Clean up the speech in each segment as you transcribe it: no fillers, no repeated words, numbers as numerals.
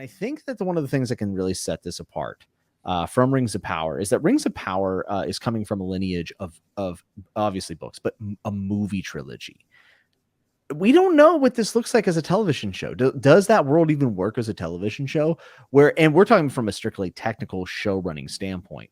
I think that one of the things that can really set this apart from Rings of Power is that Rings of Power is coming from a lineage of obviously books, but a movie trilogy. We don't know what this looks like as a television show. Does that world even work as a television show? And we're talking from a strictly technical show running standpoint.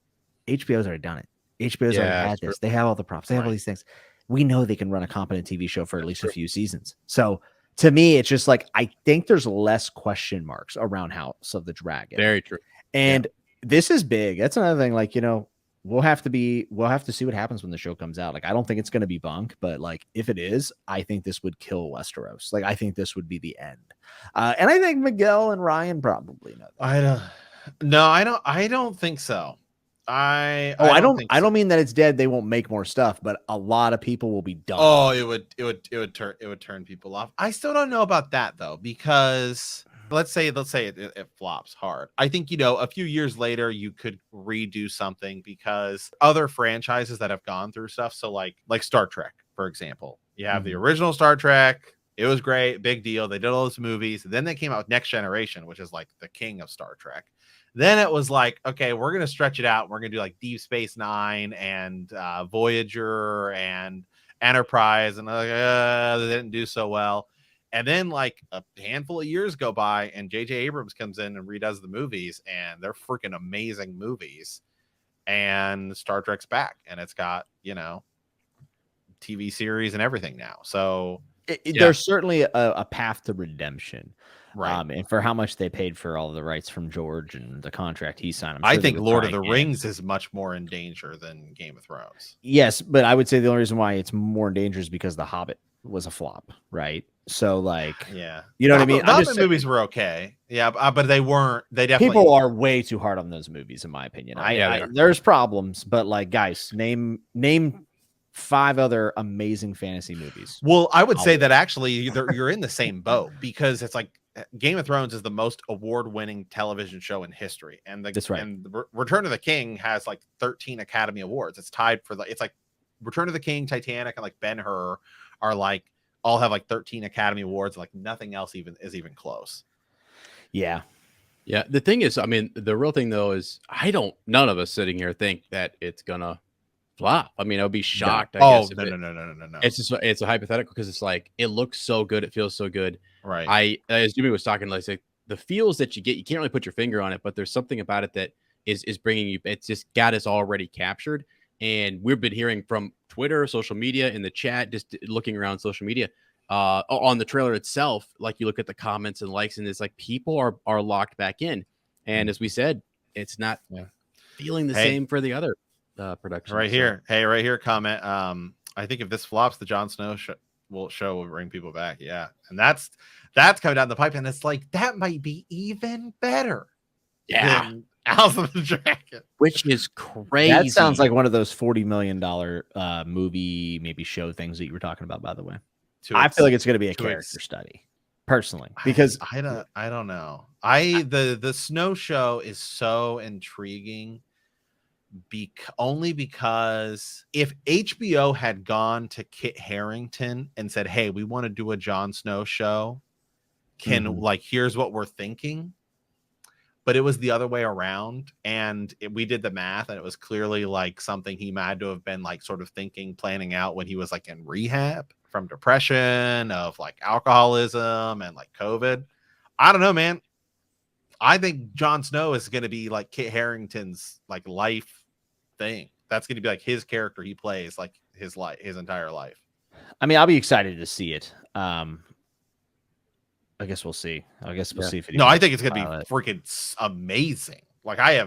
HBO's already done it. HBO's already had this. They have all the props. They have all these things. We know they can run a competent TV show for at least a few seasons. So to me, it's just like, I think there's less question marks around House of the Dragon. Very true. And this is big. That's another thing. Like, we'll have to see what happens when the show comes out. Like, I don't think it's going to be bunk, but like, if it is, I think this would kill Westeros. Like, I think this would be the end. And I think Miguel and Ryan probably know that. I don't think so. I don't mean that it's dead. They won't make more stuff, but a lot of people will be done. Oh, it would turn people off. I still don't know about that though, because let's say it flops hard. I think, a few years later you could redo something, because other franchises that have gone through stuff. So like Star Trek, for example, you have the original Star Trek. It was great. Big deal. They did all those movies. Then they came out with Next Generation, which is like the king of Star Trek. Then it was like, okay, we're going to stretch it out. We're going to do like Deep Space Nine and Voyager and Enterprise. And they didn't do so well. And then like a handful of years go by and J.J. Abrams comes in and redoes the movies, and they're freaking amazing movies. And Star Trek's back, and it's got, TV series and everything now. So there's certainly a path to redemption. Right. And for how much they paid for all the rights from George and the contract he signed, I think Lord of the Rings is much more in danger than Game of Thrones. Yes, but I would say the only reason why it's more in danger is because The Hobbit was a flop, right? So like, you know what I mean? The movies were okay. Yeah, but they weren't. They definitely. People are way too hard on those movies, in my opinion. There's problems, but like, guys, name 5 other amazing fantasy movies. Well, I would say that actually you're in the same boat, because it's like Game of Thrones is the most award-winning television show in history, and that's right. And the Return of the King has like 13 Academy Awards. It's tied for it's like Return of the King, Titanic, and like Ben-Hur are like all have like 13 Academy Awards. Like nothing else is even close. Yeah. The thing is, I mean, the real thing though is none of us sitting here think that it's gonna flop. I mean, I would be shocked. No. No. It's a hypothetical, because it's like, it looks so good. It feels so good. Right. As Jimmy was talking, like the feels that you get, you can't really put your finger on it, but there's something about it that is bringing you. It's just got us already captured. And we've been hearing from Twitter, social media, in the chat, just looking around social media, on the trailer itself. Like, you look at the comments and likes, and it's like people are locked back in. And as we said, it's not feeling the same for the other production. Right here. Hey, right here. Comment. I think if this flops, the Jon Snow show will bring people back. Yeah. And that's coming down the pipe. And it's like, that might be even better. Yeah. House of the Dragon, which is crazy. That sounds like one of those $40 million movie, maybe show things that you were talking about, by the way. I feel like it's going to be a character study, personally, because I don't know. The Snow show is so intriguing, only because if HBO had gone to Kit Harington and said, "Hey, we want to do a Jon Snow show, here's what we're thinking." But it was the other way around, and we did the math, and it was clearly like something he had to have been like sort of planning out when he was like in rehab from depression, of like alcoholism and like COVID. I don't know, man. I think Jon Snow is going to be like Kit Harington's like life thing. That's going to be like his character he plays like his entire life. I mean, I'll be excited to see it. I guess we'll see. I see if it. No, I think it's gonna be freaking amazing. Like I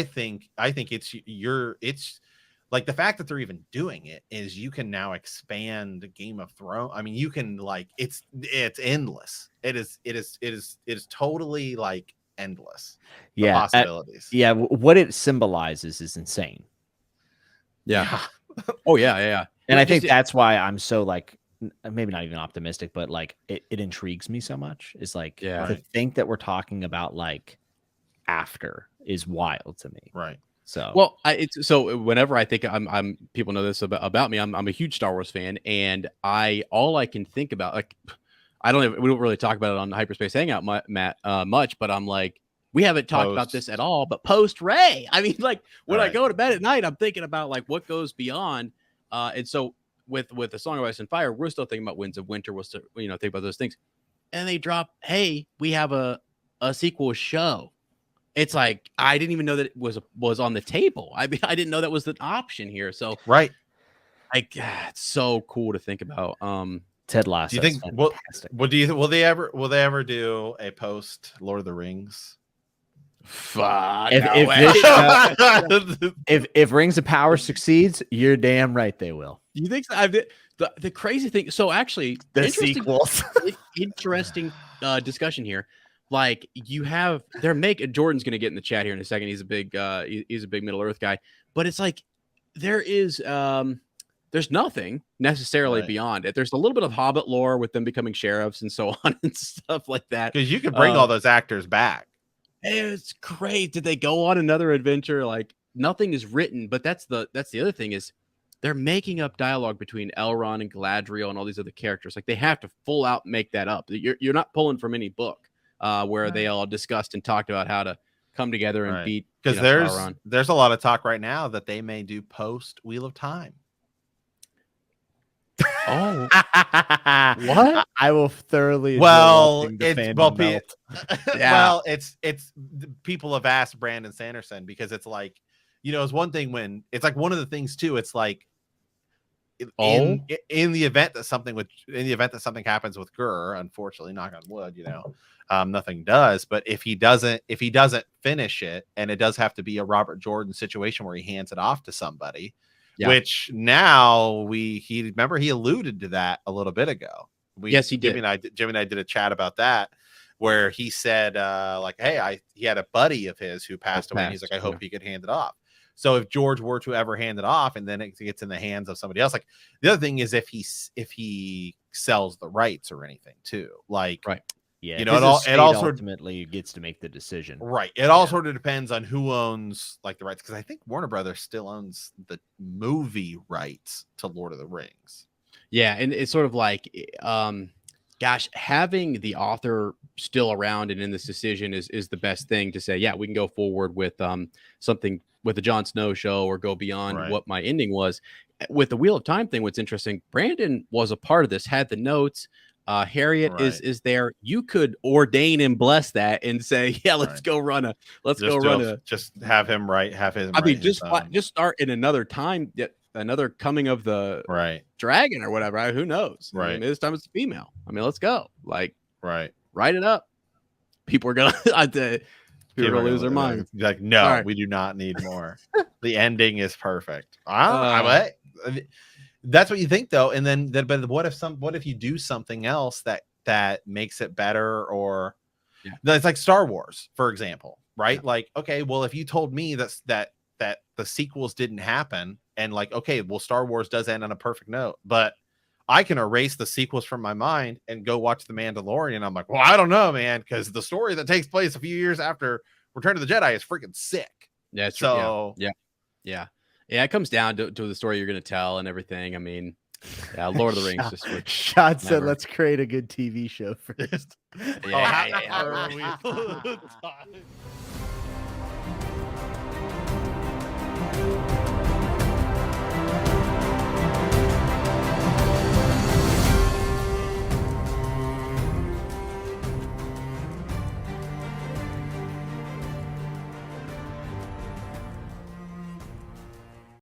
think it's like the fact that they're even doing it is you can now expand Game of Thrones. I mean, you can like it's endless. It is totally like endless. The possibilities. What it symbolizes is insane. Yeah. Oh yeah. And I think that's why I'm so like, maybe not even optimistic, but like it intrigues me so much. Is like to think that we're talking about like after is wild to me. Right. So so whenever I think I'm people know this about me, I'm a huge Star Wars fan, and all I can think about, like, we don't really talk about it on the Hyperspace Hangout, Matt, much, but I'm like, we haven't talked about this at all. But post Ray, I mean, like when I go to bed at night, I'm thinking about like what goes beyond. And so with the Song of Ice and Fire, we're still thinking about Winds of Winter. We'll still, think about those things. And they drop, hey, we have a sequel show. It's like I didn't even know that it was on the table. I mean, I didn't know that was an option here. So right, like it's so cool to think about. Ted Lasso. Do you think will they ever do a post Lord of the Rings? Fuck. If Rings of Power succeeds, you're damn right they will. You think so? The crazy thing? So actually, the sequels. Interesting discussion here. Like Jordan's going to get in the chat here in a second. He's a big Middle Earth guy, but it's like there's nothing necessarily beyond it. There's a little bit of Hobbit lore with them becoming sheriffs and so on and stuff like that. Because you could bring all those actors back. It's great. Did they go on another adventure? Like nothing is written, but that's the other thing is they're making up dialogue between Elrond and Galadriel and all these other characters. Like they have to full out make that up. You're not pulling from any book. Where they all discussed and talked about how to come together and beat. Because there's a lot of talk right now that they may do post Wheel of Time. Oh, what? I will thoroughly. Well, it's people have asked Brandon Sanderson because it's like, it's one thing when it's like one of the things too. It's like in the event that something happens with Gur, unfortunately, knock on wood, nothing does. But if he doesn't finish it, and it does have to be a Robert Jordan situation where he hands it off to somebody, which now he alluded to that a little bit ago. Yes, he did. Jimmy and I did a chat about that where he said he had a buddy of his who passed away. And he's like, I hope he could hand it off. So if George were to ever hand it off and then it gets in the hands of somebody else, like the other thing is if he sells the rights or anything too, like, yeah, it ultimately gets to make the decision. Right. It all sort of depends on who owns like the rights. Cause I think Warner Brothers still owns the movie rights to Lord of the Rings. Yeah. And it's sort of like, having the author still around and in this decision is the best thing to say, yeah, we can go forward with something with the Jon Snow show or go beyond what my ending was. With the Wheel of Time thing, what's interesting, Brandon was a part of this, had the notes. Harriet is there. You could ordain and bless that and say, yeah, let's go run just have him have his. I mean, just start in another time, another coming of the dragon or whatever. Who knows? Right. I mean, this time it's a female. I mean, let's go. Like, write it up. People are gonna lose their minds. Like, no, we do not need more. The ending is perfect. That's what you think though, and then but what if you do something else that makes it better, or it's like Star Wars, for example, right? Like, okay, well, if you told me that the sequels didn't happen, and like, okay, well, Star Wars does end on a perfect note, but I can erase the sequels from my mind and go watch The Mandalorian. I'm like, well, I don't know, man, because the story that takes place a few years after Return of the Jedi is freaking sick. Yeah, so yeah. It comes down to the story you're going to tell and everything. I mean, Lord of the Rings just Sean said, let's create a good TV show first. Yeah.